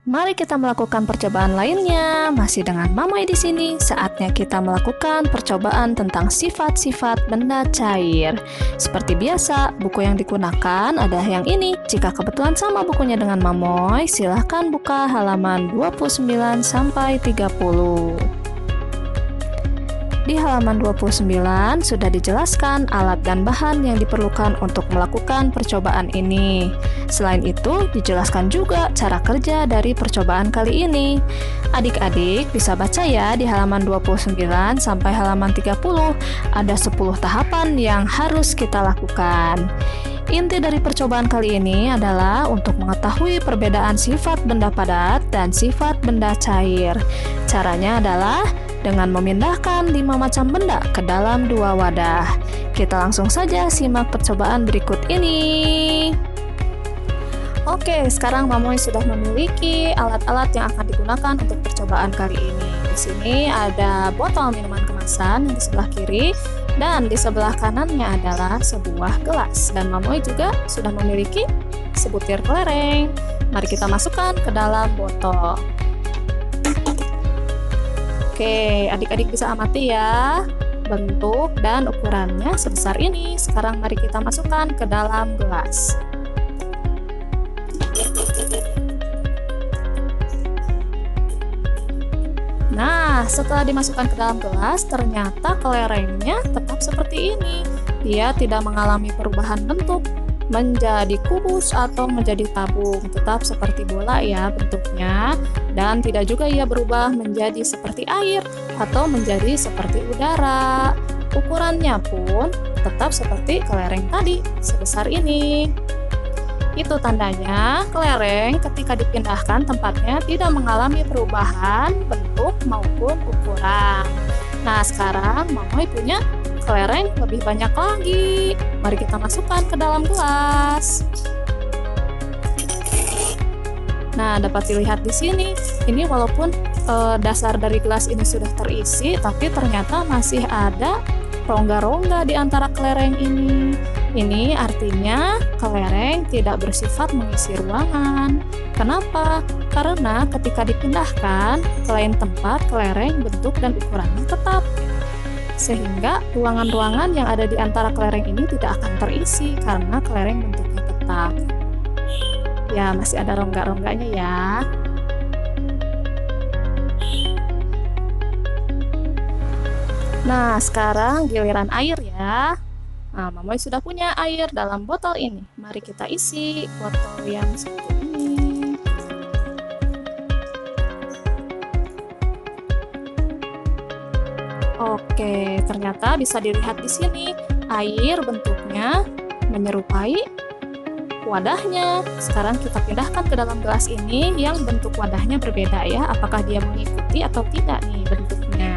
Mari kita melakukan percobaan lainnya. Masih dengan Mamai di sini. Saatnya kita melakukan percobaan tentang sifat-sifat benda cair. Seperti biasa, buku yang digunakan adalah yang ini. Jika kebetulan sama bukunya dengan Mamoy, silahkan buka halaman 29 sampai 30. Di halaman 29 sudah dijelaskan alat dan bahan yang diperlukan untuk melakukan percobaan ini. Selain itu, dijelaskan juga cara kerja dari percobaan kali ini. Adik-adik bisa baca ya di halaman 29 sampai halaman 30. Ada 10 tahapan yang harus kita lakukan. Inti dari percobaan kali ini adalah untuk mengetahui perbedaan sifat benda padat dan sifat benda cair. Caranya adalah dengan memindahkan 5 macam benda ke dalam 2 wadah. Kita langsung saja simak percobaan berikut ini. Oke, sekarang Mamoy sudah memiliki alat-alat yang akan digunakan untuk percobaan kali ini. Di sini ada botol minuman kemasan yang di sebelah kiri, dan di sebelah kanannya adalah sebuah gelas. Dan Mamoy juga sudah memiliki sebutir kelereng. Mari kita masukkan ke dalam botol. Oke, adik-adik bisa amati ya bentuk dan ukurannya sebesar ini. Sekarang mari kita masukkan ke dalam gelas. Nah, setelah dimasukkan ke dalam gelas, ternyata kelerengnya tetap seperti ini. Dia tidak mengalami perubahan bentuk menjadi kubus atau menjadi tabung, tetap seperti bola ya bentuknya, dan tidak juga ia berubah menjadi seperti air atau menjadi seperti udara. Ukurannya pun tetap seperti kelereng tadi, sebesar ini. Itu tandanya kelereng ketika dipindahkan tempatnya tidak mengalami perubahan bentuk maupun ukuran. Nah, sekarang Mamoy punya kelereng lebih banyak lagi. Mari kita masukkan ke dalam gelas. Nah, dapat dilihat di sini. Ini walaupun dasar dari gelas ini sudah terisi, tapi ternyata masih ada rongga-rongga di antara kelereng ini. Ini artinya kelereng tidak bersifat mengisi ruangan. Kenapa? Karena ketika dipindahkan ke lain tempat, kelereng bentuk dan ukurannya tetap. Sehingga ruangan-ruangan yang ada di antara kelereng ini tidak akan terisi karena kelereng bentuknya tetap. Ya, masih ada rongga-rongganya ya. Nah, sekarang giliran air ya. Nah, Mamoy sudah punya air dalam botol ini. Mari kita isi botol yang satu ini. Oke, ternyata bisa dilihat di sini air bentuknya menyerupai wadahnya. Sekarang kita pindahkan ke dalam gelas ini yang bentuk wadahnya berbeda ya. Apakah dia mengikuti atau tidak nih bentuknya?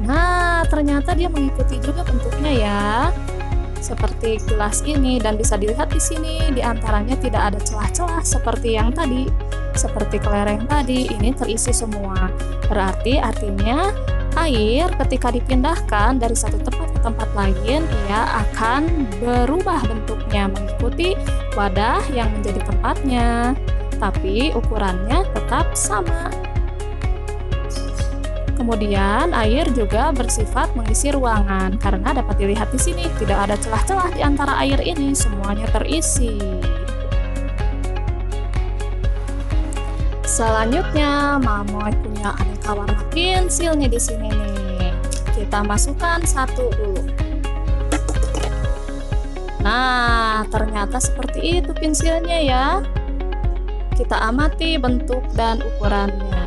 Nah, ternyata dia mengikuti juga bentuknya ya. Seperti gelas ini, dan bisa dilihat di sini di antaranya tidak ada celah-celah seperti yang tadi. Seperti kelereng tadi, ini terisi semua. Berarti artinya air ketika dipindahkan dari satu tempat ke tempat lain, ia akan berubah bentuknya mengikuti wadah yang menjadi tempatnya. Tapi ukurannya tetap sama. Kemudian air juga bersifat mengisi ruangan karena dapat dilihat di sini tidak ada celah-celah di antara air ini, semuanya terisi. Selanjutnya, Mamoy punya aneka warna pensilnya di sini nih. Kita masukkan satu dulu. Nah, ternyata seperti itu pensilnya ya. Kita amati bentuk dan ukurannya.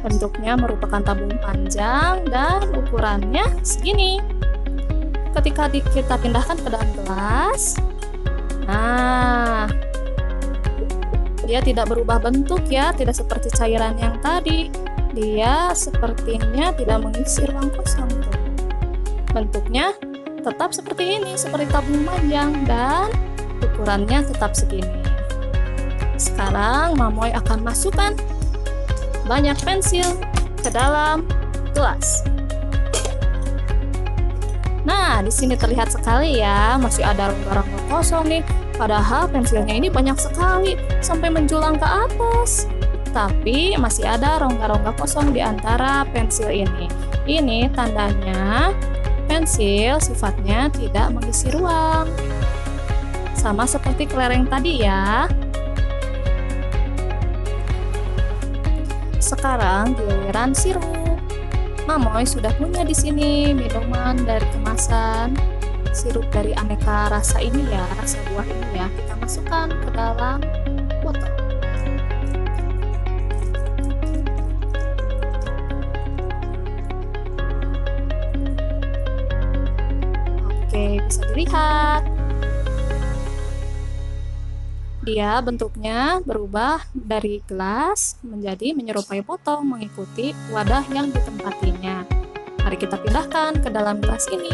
Bentuknya merupakan tabung panjang dan ukurannya segini. Ketika kita pindahkan ke dalam gelas, nah, dia tidak berubah bentuk ya, tidak seperti cairan yang tadi. Dia sepertinya tidak mengisi ruang kosong tuh. Bentuknya tetap seperti ini, seperti tabung panjang, dan ukurannya tetap segini. Sekarang Mamoy akan masukkan banyak pensil ke dalam gelas. Nah, di sini terlihat sekali ya, masih ada rongga-rongga kosong nih. Padahal pensilnya ini banyak sekali, sampai menjulang ke atas. Tapi masih ada rongga-rongga kosong di antara pensil ini. Ini tandanya pensil sifatnya tidak mengisi ruang. Sama seperti kelereng tadi ya. Sekarang giliran sirup. Mamoy sudah punya di sini minuman dari kemasan sirup dari aneka rasa ini ya, rasa buah ini ya. Kita masukkan ke dalam botol. Oke, bisa dilihat. Dia bentuknya berubah dari gelas menjadi menyerupai botol mengikuti wadah yang ditempatinya. Mari kita pindahkan ke dalam gelas ini.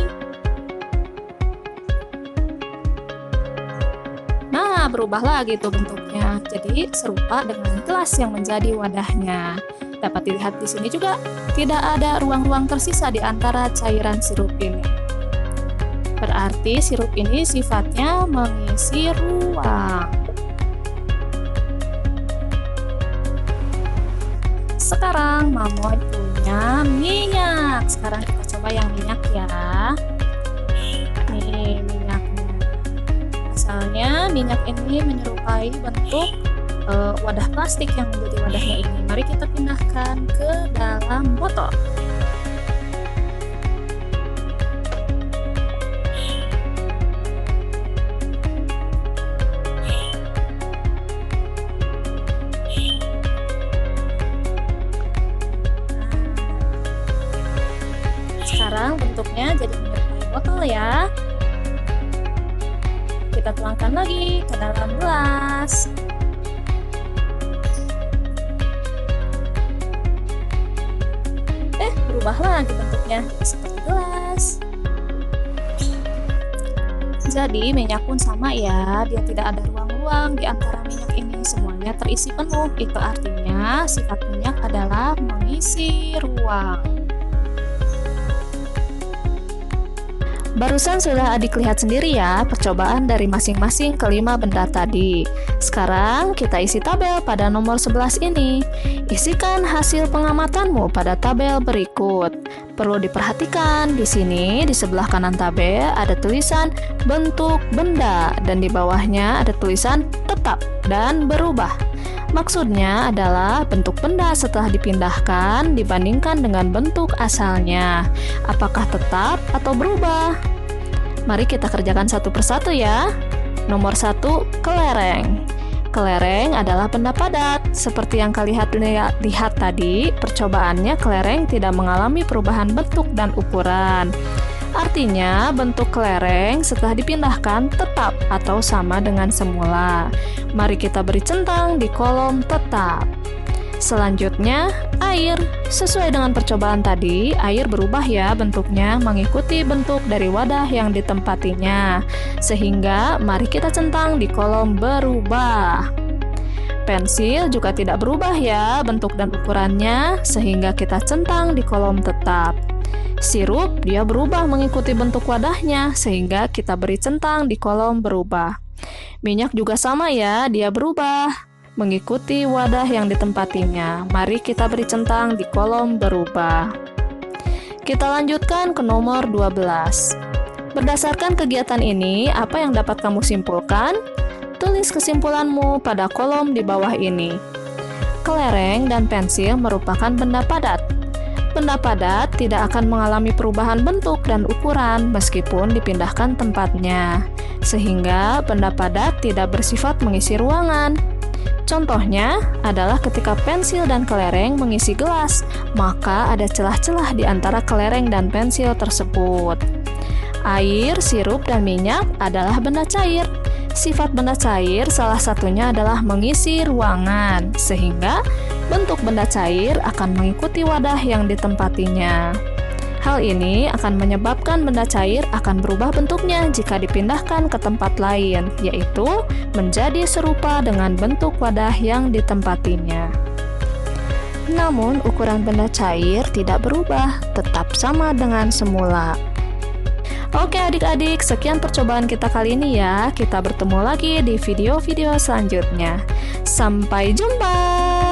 Nah, berubah lagi tuh bentuknya. Jadi serupa dengan gelas yang menjadi wadahnya. Dapat dilihat di sini juga tidak ada ruang-ruang tersisa di antara cairan sirup ini. Berarti sirup ini sifatnya mengisi ruang. Sekarang Mamoy punya minyak. Sekarang kita coba yang minyak ya. Nih minyaknya. Asalnya minyak ini menyerupai bentuk wadah plastik yang menjadi wadahnya ini. Mari kita pindahkan ke dalam botol. Sekarang bentuknya jadi menyerupai botol ya. Kita tuangkan lagi ke dalam gelas. Berubah lagi bentuknya seperti gelas. Jadi minyak pun sama ya, dia tidak ada ruang-ruang di antara minyak ini, semuanya terisi penuh. Itu artinya sifat minyak adalah mengisi ruang. Barusan sudah adik lihat sendiri ya percobaan dari masing-masing kelima benda tadi. Sekarang kita isi tabel pada nomor 11 ini. Isikan hasil pengamatanmu pada tabel berikut. Perlu diperhatikan di sini di sebelah kanan tabel ada tulisan bentuk benda dan di bawahnya ada tulisan tetap dan berubah. Maksudnya adalah bentuk benda setelah dipindahkan dibandingkan dengan bentuk asalnya. Apakah tetap atau berubah? Mari kita kerjakan satu persatu ya. Nomor 1, kelereng. Kelereng adalah benda padat. Seperti yang kalian lihat tadi, percobaannya kelereng tidak mengalami perubahan bentuk dan ukuran. Artinya, bentuk kelereng setelah dipindahkan tetap atau sama dengan semula. Mari kita beri centang di kolom tetap. Selanjutnya, air. Sesuai dengan percobaan tadi, air berubah ya bentuknya mengikuti bentuk dari wadah yang ditempatinya. Sehingga, mari kita centang di kolom berubah. Pensil juga tidak berubah ya bentuk dan ukurannya, sehingga kita centang di kolom tetap. Sirup, dia berubah mengikuti bentuk wadahnya, sehingga kita beri centang di kolom berubah. Minyak juga sama ya, dia berubah mengikuti wadah yang ditempatinya. Mari kita beri centang di kolom berubah. Kita lanjutkan ke nomor 12. Berdasarkan kegiatan ini, apa yang dapat kamu simpulkan? Tulis kesimpulanmu pada kolom di bawah ini. Kelereng dan pensil merupakan benda padat. Benda padat tidak akan mengalami perubahan bentuk dan ukuran meskipun dipindahkan tempatnya, sehingga benda padat tidak bersifat mengisi ruangan. Contohnya adalah ketika pensil dan kelereng mengisi gelas, maka ada celah-celah di antara kelereng dan pensil tersebut. Air, sirup, dan minyak adalah benda cair. Sifat benda cair salah satunya adalah mengisi ruangan, sehingga bentuk benda cair akan mengikuti wadah yang ditempatinya. Hal ini akan menyebabkan benda cair akan berubah bentuknya jika dipindahkan ke tempat lain, yaitu menjadi serupa dengan bentuk wadah yang ditempatinya. Namun, ukuran benda cair tidak berubah, tetap sama dengan semula. Oke adik-adik, sekian percobaan kita kali ini ya. Kita bertemu lagi di video-video selanjutnya. Sampai jumpa.